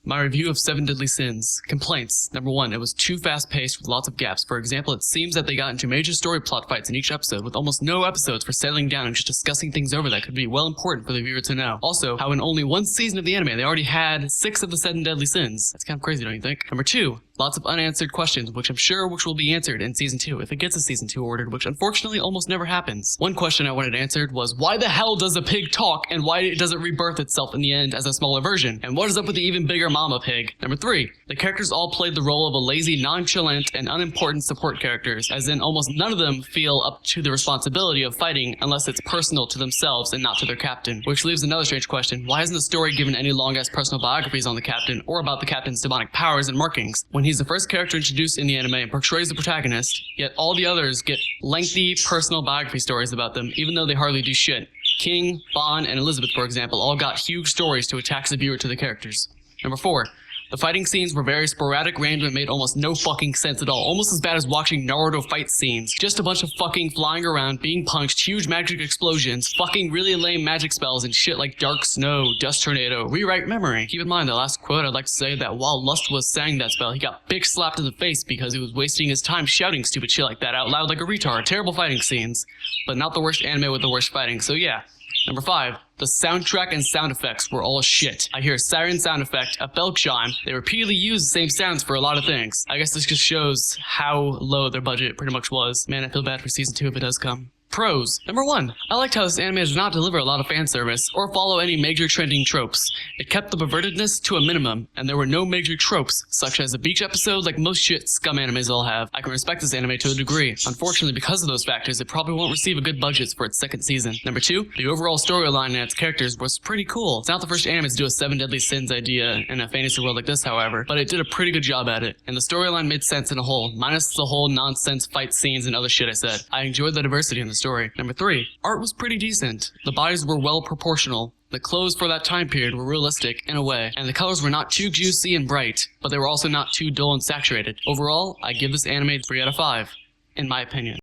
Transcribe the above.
My review of Seven Deadly Sins. Complaints. Number 1, it was too fast-paced with lots of gaps. For example, it seems that they got into major story plot fights in each episode, with almost no episodes for settling down and just discussing things over that could be well important for the viewer to know. Also, how in only one season of the anime, they already had 6 of the Seven Deadly Sins. That's kind of crazy, don't you think? Number 2, lots of unanswered questions, which I'm sure will be answered in Season 2, if it gets a Season 2 ordered, which unfortunately almost never happens. One question I wanted answered was, why the hell does a pig talk, and why does it rebirth itself in the end as a smaller version? And what is up with the even bigger mama pig? Number 3, the characters all played the role of a lazy, nonchalant, and unimportant support characters, as in almost none of them feel up to the responsibility of fighting unless it's personal to themselves and not to their captain. Which leaves another strange question, why isn't the story given any long-ass personal biographies on the captain, or about the captain's demonic powers and markings, when he's the first character introduced in the anime and portrays the protagonist, yet all the others get lengthy personal biography stories about them, even though they hardly do shit. King, Bond, and Elizabeth, for example, all got huge stories to attach the viewer to the characters. Number 4, the fighting scenes were very sporadic, random, and made almost no fucking sense at all. Almost as bad as watching Naruto fight scenes. Just a bunch of fucking flying around, being punched, huge magic explosions, fucking really lame magic spells, and shit like Dark Snow, Dust Tornado, Rewrite Memory. Keep in mind, the last quote I'd like to say that while Lust was saying that spell, he got bitch slapped in the face because he was wasting his time shouting stupid shit like that out loud like a retard. Terrible fighting scenes, but not the worst anime with the worst fighting, so yeah. Number 5, the soundtrack and sound effects were all shit. I hear a siren sound effect, a bell chime. They repeatedly use the same sounds for a lot of things. I guess this just shows how low their budget pretty much was. Man, I feel bad for Season 2 if it does come. Pros. Number 1, I liked how this anime does not deliver a lot of fan service or follow any major trending tropes. It kept the pervertedness to a minimum, and there were no major tropes, such as a beach episode like most shit scum animes all have. I can respect this anime to a degree. Unfortunately, because of those factors, it probably won't receive a good budget for its second season. Number 2, the overall storyline and its characters was pretty cool. It's not the first anime to do a Seven Deadly Sins idea in a fantasy world like this, however, but it did a pretty good job at it, and the storyline made sense in a whole, minus the whole nonsense fight scenes and other shit I said. I enjoyed the diversity in the story. Number 3, art was pretty decent. The bodies were well proportional. The clothes for that time period were realistic in a way, and the colors were not too juicy and bright, but they were also not too dull and saturated. Overall, I give this anime 3 out of 5, in my opinion.